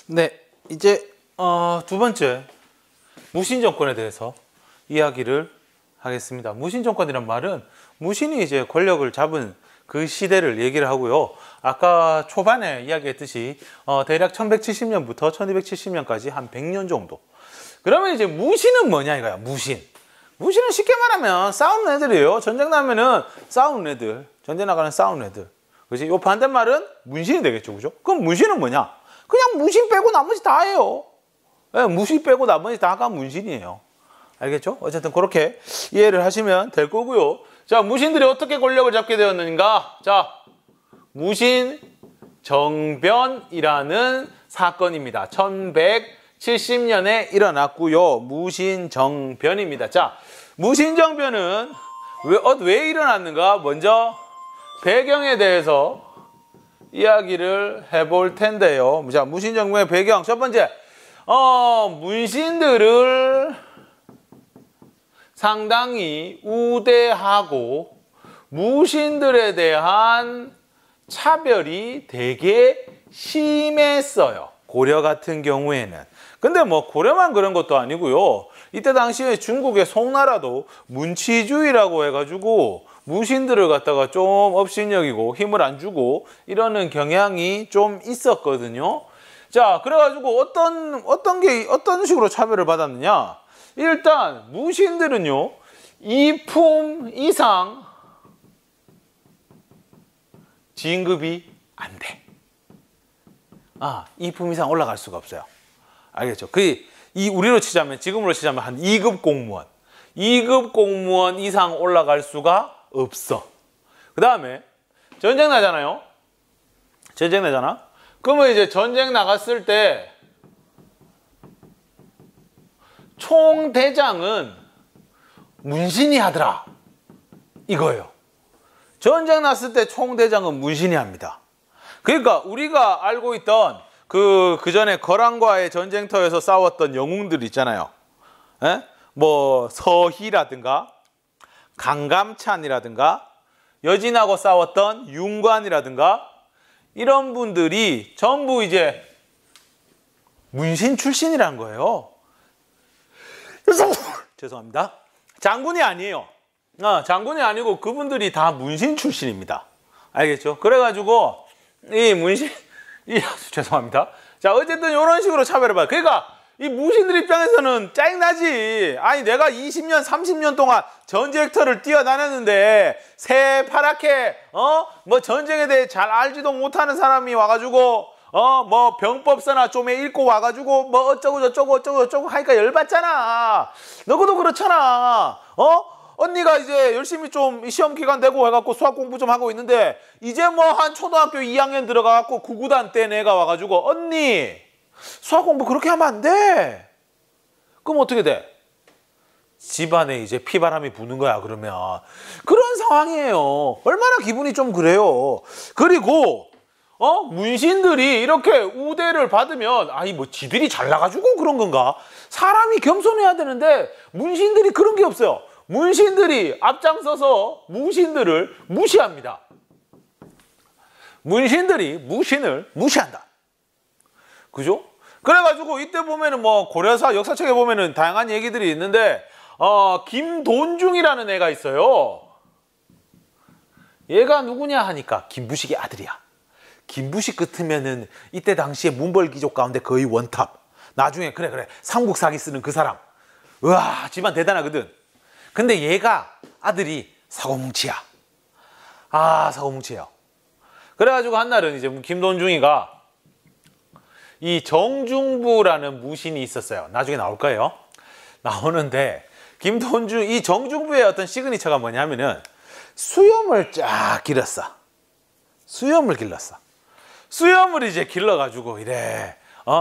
네, 이제 두 번째 무신정권에 대해서 이야기를 하겠습니다. 무신정권이란 말은 무신이 이제 권력을 잡은 그 시대를 얘기를 하고요. 아까 초반에 이야기했듯이 대략 1170년부터 1270년까지 한 100년 정도. 그러면 이제 무신은 뭐냐 이거야. 무신은 쉽게 말하면 싸우는 애들이에요. 전쟁 나면은 싸우는 애들, 전쟁 나가는 싸우는 애들. 그렇지? 요 반대말은 문신이 되겠죠, 그죠? 그럼 문신은 뭐냐? 그냥 무신 빼고 나머지 다 해요. 네, 무신 빼고 나머지 다가 문신이에요. 알겠죠? 어쨌든 그렇게 이해를 하시면 될 거고요. 자, 무신들이 어떻게 권력을 잡게 되었는가? 자, 무신 정변이라는 사건입니다. 1170년에 일어났고요. 무신 정변입니다. 자, 무신 정변은 왜 일어났는가? 먼저 배경에 대해서 이야기를 해볼 텐데요. 자, 무신 정변의 배경 첫 번째, 문신들을 상당히 우대하고 무신들에 대한 차별이 되게 심했어요. 고려 같은 경우에는. 근데 뭐 고려만 그런 것도 아니고요. 이때 당시에 중국의 송나라도 문치주의라고 해가지고 무신들을 갖다가 좀 업신여기고 힘을 안 주고 이러는 경향이 좀 있었거든요. 자, 그래가지고 어떤 식으로 차별을 받았느냐? 일단 무신들은요, 2품 이상 진급이 안 돼. 2품 이상 올라갈 수가 없어요. 알겠죠? 우리로 치자면, 지금으로 치자면 한 2급 공무원. 2급 공무원 이상 올라갈 수가 없어. 그 다음에 전쟁 나잖아요. 전쟁 나잖아. 그러면 이제 전쟁 나갔을 때 총대장은 문신이 하더라. 이거예요. 전쟁 났을 때 총대장은 문신이 합니다. 그러니까 우리가 알고 있던 그 전에 거란과의 전쟁터에서 싸웠던 영웅들 있잖아요. 뭐 서희라든가 강감찬이라든가 여진하고 싸웠던 윤관이라든가 이런 분들이 전부 이제 문신 출신이라는 거예요. 죄송합니다. 장군이 아니에요. 장군이 아니고 그분들이 다 문신 출신입니다. 알겠죠? 그래가지고 이 문신 죄송합니다. 자, 어쨌든 이런 식으로 차별을 봐요. 그러니까 이 무신들 입장에서는 짜증나지. 아니, 내가 20년, 30년 동안 전쟁터를 뛰어다녔는데 새파랗게 뭐 전쟁에 대해 잘 알지도 못하는 사람이 와가지고 뭐 병법서나 좀 읽고 와가지고 뭐 어쩌고 저쩌고 하니까 열받잖아. 너도 그렇잖아. 언니가 이제 열심히 좀 시험 기간 되고 해갖고 수학 공부 좀 하고 있는데 이제 뭐 한 초등학교 2학년 들어가갖고 구구단 때 내가 와가지고 언니 수학 공부 그렇게 하면 안 돼. 그럼 어떻게 돼? 집안에 이제 피바람이 부는 거야. 그러면 그런 상황이에요. 얼마나 기분이 좀 그래요. 그리고 문신들이 이렇게 우대를 받으면 뭐 지들이 잘나가지고 그런 건가? 사람이 겸손해야 되는데 문신들이 그런 게 없어요. 문신들이 앞장서서 무신들을 무시합니다. 문신들이 무신을 무시한다. 그죠? 그래가지고 이때 보면은 뭐 고려사 역사책에 보면은 다양한 얘기들이 있는데 김돈중이라는 애가 있어요. 얘가 누구냐 하니까 김부식의 아들이야. 김부식 같으면은 이때 당시에 문벌귀족 가운데 거의 원탑. 나중에 그래 삼국 사기 쓰는 그 사람. 우와, 집안 대단하거든. 근데 얘가 아들이 사고뭉치야. 사고뭉치예요. 그래가지고 한날은 이제 김돈중이가 이 정중부라는 무신이 있었어요. 나중에 나올 거예요. 나오는데 이 정중부의 어떤 시그니처가 뭐냐면은 수염을 쫙 길렀어. 수염을 이제 길러가지고 이래.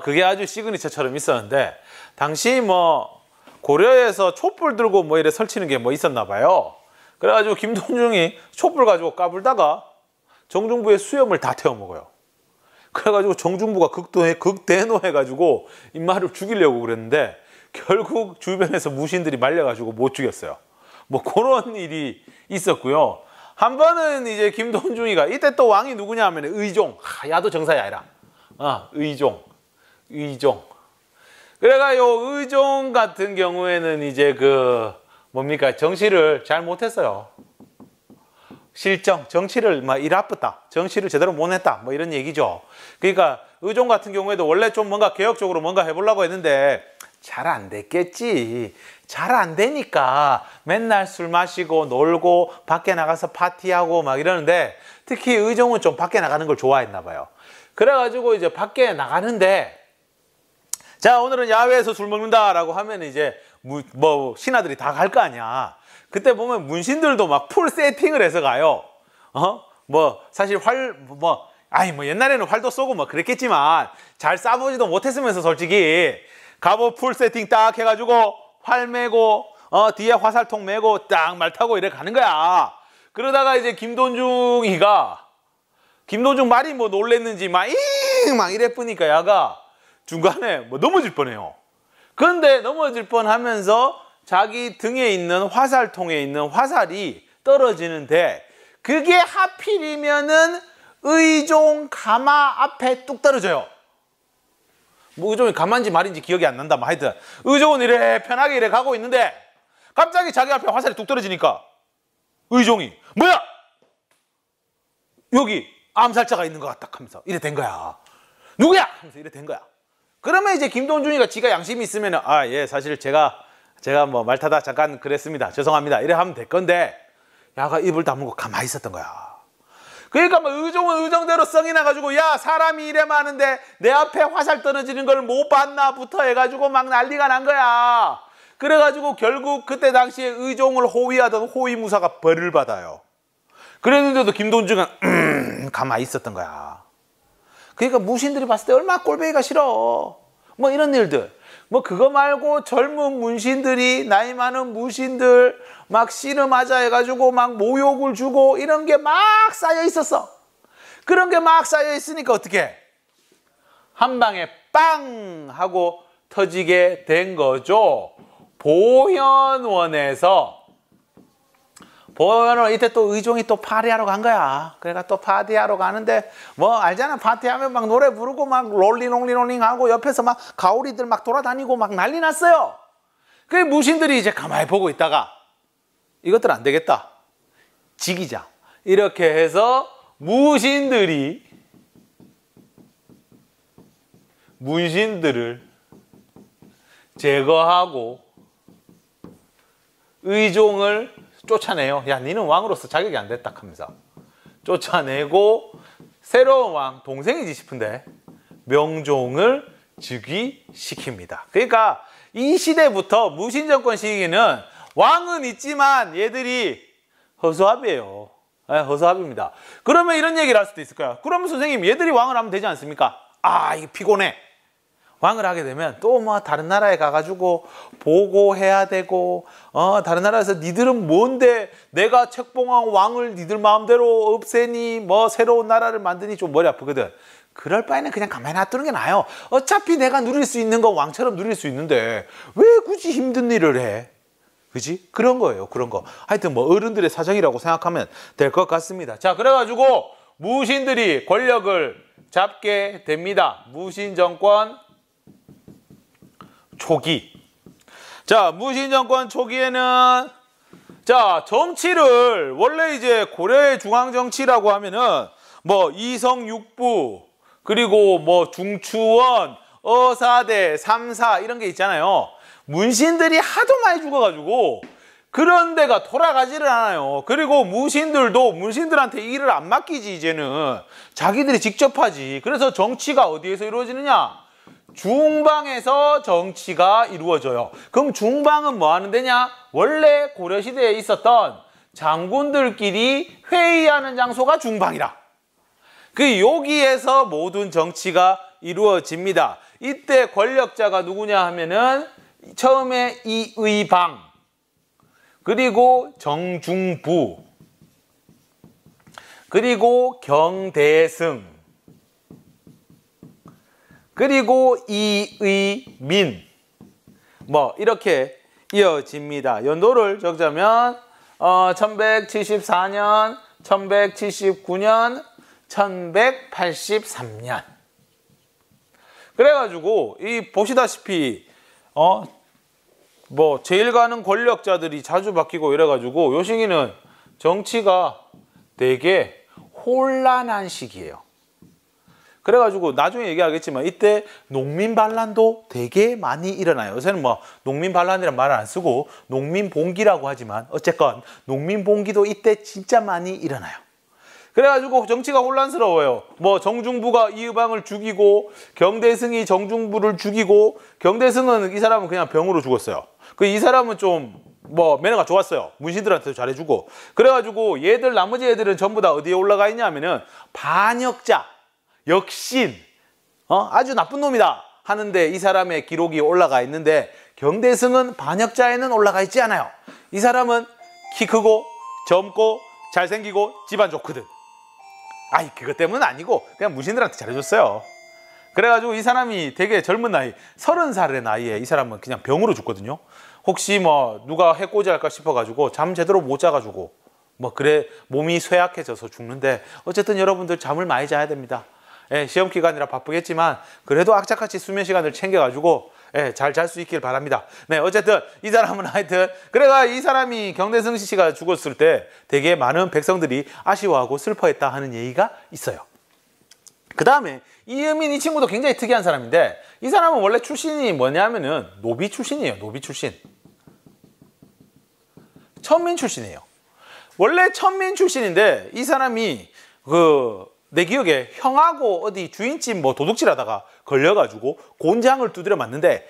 그게 아주 시그니처처럼 있었는데 당시 뭐 고려에서 촛불 들고 뭐 이래 설치는 게 뭐 있었나 봐요. 그래가지고 김돈중이 촛불 가지고 까불다가 정중부의 수염을 다 태워 먹어요. 그래가지고 정중부가 극대노해가지고 임마를 죽이려고 그랬는데 결국 주변에서 무신들이 말려가지고 못 죽였어요. 뭐 그런 일이 있었고요. 한 번은 이제 김돈중이가 이때 또 왕이 누구냐 하면 의종. 야도 정사이 아니라 의종. 의종. 그래가 요 의종 같은 경우에는 이제 그 뭡니까? 정치를 잘 못했어요. 실정, 정치를 막 일아프다. 정치를 제대로 못했다. 뭐 이런 얘기죠. 그러니까 의종 같은 경우에도 원래 좀 뭔가 개혁적으로 뭔가 해보려고 했는데 잘 안 됐겠지. 잘 안 되니까 맨날 술 마시고 놀고 밖에 나가서 파티하고 막 이러는데 특히 의종은 좀 밖에 나가는 걸 좋아했나 봐요. 그래가지고 이제 밖에 나가는데 자, 오늘은 야외에서 술 먹는다라고 하면 이제 뭐 신하들이 다 갈 거 아니야. 그때 보면 문신들도 막 풀 세팅을 해서 가요. 뭐 사실 뭐 옛날에는 활도 쏘고 뭐 그랬겠지만 잘 쏴보지도 못했으면서 솔직히 갑옷 풀 세팅 딱 해가지고 활 메고 뒤에 화살통 메고 딱 말 타고 이래 가는 거야. 그러다가 이제 김돈중 말이 뭐 놀랬는지 막 이래 뿌니까 야가 중간에 뭐 넘어질 뻔해요. 그런데 넘어질 뻔하면서 자기 등에 있는 화살통에 있는 화살이 떨어지는데 그게 하필이면은 의종 가마 앞에 뚝 떨어져요. 뭐 의종이 가마인지 말인지 기억이 안 난다. 뭐 하여튼 의종은 이래 편하게 이래 가고 있는데 갑자기 자기 앞에 화살이 뚝 떨어지니까 의종이 뭐야? 여기 암살자가 있는 것 같다 하면서 이래 된 거야. 누구야? 하면서 이래 된 거야. 그러면 이제 김돈중이가 지가 양심이 있으면 예 사실 제가 뭐 말타다 잠깐 그랬습니다. 죄송합니다. 이래 하면 될 건데 야가 입을 다물고 가만히 있었던 거야. 그러니까 뭐 의종은 의정대로 썽이 나가지고 야 사람이 이래 많은데 내 앞에 화살 떨어지는 걸 못 봤나부터 해가지고 막 난리가 난 거야. 그래가지고 결국 그때 당시에 의종을 호위하던 호위무사가 벌을 받아요. 그랬는데도 김돈중은 가만히 있었던 거야. 그러니까 무신들이 봤을 때 얼마나 꼴보기가 싫어. 뭐 이런 일들. 뭐 그거 말고 젊은 문신들이 나이 많은 무신들 막 씨름하자 해가지고 막 모욕을 주고 이런 게 막 쌓여 있었어. 그런 게 막 쌓여 있으니까 어떻게 한 방에 빵 하고 터지게 된 거죠. 보현원에서 이때 또 의종이 또 파티하러 간 거야. 그러니까 또 파티하러 가는데 뭐 알잖아. 파티하면 막 노래 부르고 막 롤링 하고 옆에서 막 가오리들 막 돌아다니고 막 난리 났어요. 그 무신들이 이제 가만히 보고 있다가 이것들 안 되겠다. 지기자. 이렇게 해서 문신들을 제거하고 의종을 쫓아내요. 야, 니는 왕으로서 자격이 안 됐다 하면서 쫓아내고 새로운 왕, 동생이지 싶은데 명종을 즉위시킵니다. 그러니까 이 시대부터 무신정권 시기에는 왕은 있지만 얘들이 허수아비예요. 허수아비입니다. 그러면 이런 얘기를 할 수도 있을 거야. 그러면 선생님 얘들이 왕을 하면 되지 않습니까? 이게 피곤해. 왕을 하게 되면 또 뭐 다른 나라에 가가지고 보고해야 되고 다른 나라에서 니들은 뭔데 내가 책봉한 왕을 니들 마음대로 없애니 뭐 새로운 나라를 만드니 좀 머리 아프거든. 그럴 바에는 그냥 가만히 놔두는 게 나아요. 어차피 내가 누릴 수 있는 건 왕처럼 누릴 수 있는데 왜 굳이 힘든 일을 해? 그지? 그런 거예요. 그런 거. 하여튼 뭐 어른들의 사정이라고 생각하면 될 것 같습니다. 자, 그래가지고 무신들이 권력을 잡게 됩니다. 무신정권 초기. 자, 무신정권 초기에는 자, 정치를 원래 이제 고려의 중앙정치라고 하면은 뭐 이성육부 그리고 뭐 중추원, 어사대, 삼사 이런 게 있잖아요. 문신들이 하도 많이 죽어가지고 그런 데가 돌아가지를 않아요. 그리고 문신들한테 일을 안 맡기지. 이제는 자기들이 직접 하지. 그래서 정치가 어디에서 이루어지느냐? 중방에서 정치가 이루어져요. 그럼 중방은 뭐 하는 데냐? 원래 고려시대에 있었던 장군들끼리 회의하는 장소가 중방이라. 여기에서 모든 정치가 이루어집니다. 이때 권력자가 누구냐 하면은 처음에 이의방, 그리고 정중부, 그리고 경대승, 그리고 이의민, 뭐 이렇게 이어집니다. 연도를 적자면 1174년, 1179년, 1183년. 그래가지고 이 보시다시피 뭐 제일 가는 권력자들이 자주 바뀌고 이래가지고 요 시기는 정치가 되게 혼란한 시기예요. 그래가지고 나중에 얘기하겠지만 이때 농민 반란도 되게 많이 일어나요. 요새는 뭐 농민 반란이란 말을 안 쓰고 농민 봉기라고 하지만 어쨌건 농민 봉기도 이때 진짜 많이 일어나요. 그래가지고 정치가 혼란스러워요. 뭐 정중부가 이의방을 죽이고 경대승이 정중부를 죽이고, 경대승은 이 사람은 그냥 병으로 죽었어요. 이 사람은 좀 뭐 매너가 좋았어요. 문신들한테도 잘해주고. 그래가지고 얘들 나머지 애들은 전부 다 어디에 올라가 있냐 하면은 반역자, 역신, 아주 나쁜 놈이다 하는데 이 사람의 기록이 올라가 있는데, 경대승은 반역자에는 올라가 있지 않아요. 이 사람은 키 크고 젊고 잘생기고 집안 좋거든. 아이, 그것 때문은 아니고 그냥 문신들한테 잘해줬어요. 그래가지고 이 사람이 되게 젊은 나이, 30살의 나이에 이 사람은 그냥 병으로 죽거든요. 혹시 뭐 누가 해코지할까 싶어가지고 잠 제대로 못 자가지고 뭐 그래 몸이 쇠약해져서 죽는데, 어쨌든 여러분들 잠을 많이 자야 됩니다. 예, 시험 기간이라 바쁘겠지만 그래도 악착같이 수면 시간을 챙겨가지고 잘 잘 수 있길 바랍니다. 네, 어쨌든 이 사람은 하여튼 그래가 이 사람이 경대승 씨가 죽었을 때 되게 많은 백성들이 아쉬워하고 슬퍼했다 하는 얘기가 있어요. 그 다음에 이의민 이 친구도 굉장히 특이한 사람인데, 이 사람은 원래 출신이 뭐냐면은 노비 출신이에요. 노비 출신. 천민 출신이에요. 원래 천민 출신인데 이 사람이 내 기억에 형하고 어디 주인집 뭐 도둑질 하다가 걸려가지고 곤장을 두드려 맞는데,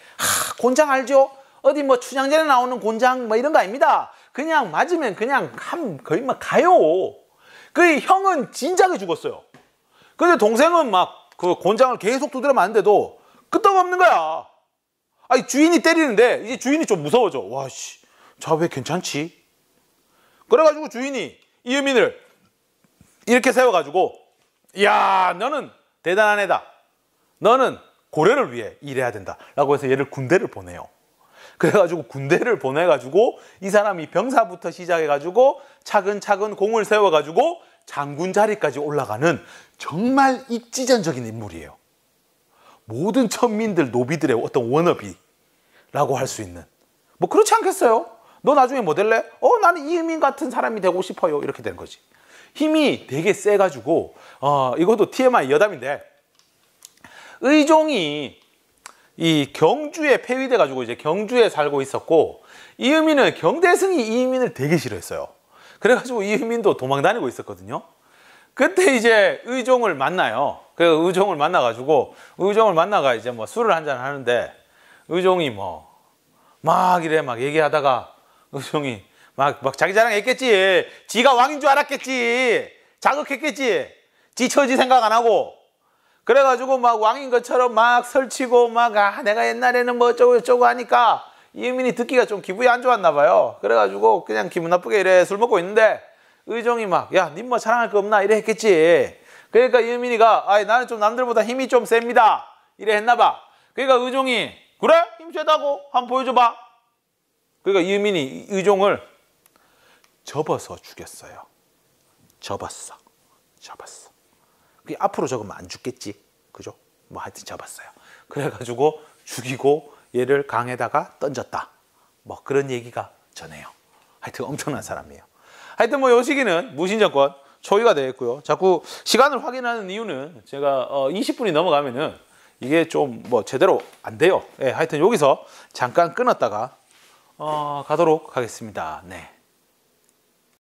곤장 알죠? 어디 뭐 춘향전에 나오는 곤장 뭐 이런 거 아닙니다. 그냥 맞으면 그냥 거의 막 가요. 그 형은 진작에 죽었어요. 근데 동생은 막 그 곤장을 계속 두드려 맞는데도 끄떡없는 거야. 아니, 주인이 때리는데 이제 주인이 좀 무서워져. 와, 씨, 자, 왜 괜찮지? 그래가지고 주인이 이의민을 이렇게 세워가지고, 야, 너는 대단한 애다. 너는 고려를 위해 일해야 된다. 라고 해서 얘를 군대를 보내요. 그래가지고 군대를 보내가지고 이 사람이 병사부터 시작해가지고 차근차근 공을 세워가지고 장군 자리까지 올라가는 정말 입지전적인 인물이에요. 모든 천민들, 노비들의 어떤 워너비라고 할 수 있는. 뭐 그렇지 않겠어요? 너 나중에 뭐 될래? 나는 이의민 같은 사람이 되고 싶어요. 이렇게 되는 거지. 힘이 되게 세가지고 이것도 TMI 여담인데, 의종이 이 경주에 폐위돼가지고 이제 경주에 살고 있었고, 이의민은 경대승이 이의민을 되게 싫어했어요. 그래가지고 이의민도 도망 다니고 있었거든요. 그때 이제 의종을 만나요. 그 의종을 만나가지고 의종을 만나가 이제 뭐 술을 한잔 하는데, 의종이 막 이래 막 얘기하다가 의종이 막 자기 자랑했겠지. 지가 왕인 줄 알았겠지. 자극했겠지. 지 처지 생각 안 하고. 그래가지고 막 왕인 것처럼 막 설치고 막 내가 옛날에는 뭐 어쩌고 저쩌고 하니까 이의민이 듣기가 좀 기분이 안 좋았나 봐요. 그래가지고 그냥 기분 나쁘게 이래 술 먹고 있는데, 의종이 막, 야, 님 뭐 자랑할 거 없나? 이래 했겠지. 그러니까 이의민이가, 나는 좀 남들보다 힘이 좀 셉니다. 이래 했나 봐. 그러니까 의종이, 그래? 힘 세다고? 한번 보여줘봐. 그러니까 이의민이 의종을 접어서 죽였어요. 접었어. 앞으로 적으면 안 죽겠지. 그죠? 뭐 하여튼 접었어요. 그래가지고 죽이고 얘를 강에다가 던졌다. 뭐 그런 얘기가 전해요. 하여튼 엄청난 사람이에요. 하여튼 뭐 요 시기는 무신정권 초기가 되겠고요. 자꾸 시간을 확인하는 이유는 제가 20분이 넘어가면은 이게 좀 뭐 제대로 안 돼요. 하여튼 여기서 잠깐 끊었다가 가도록 하겠습니다. 네.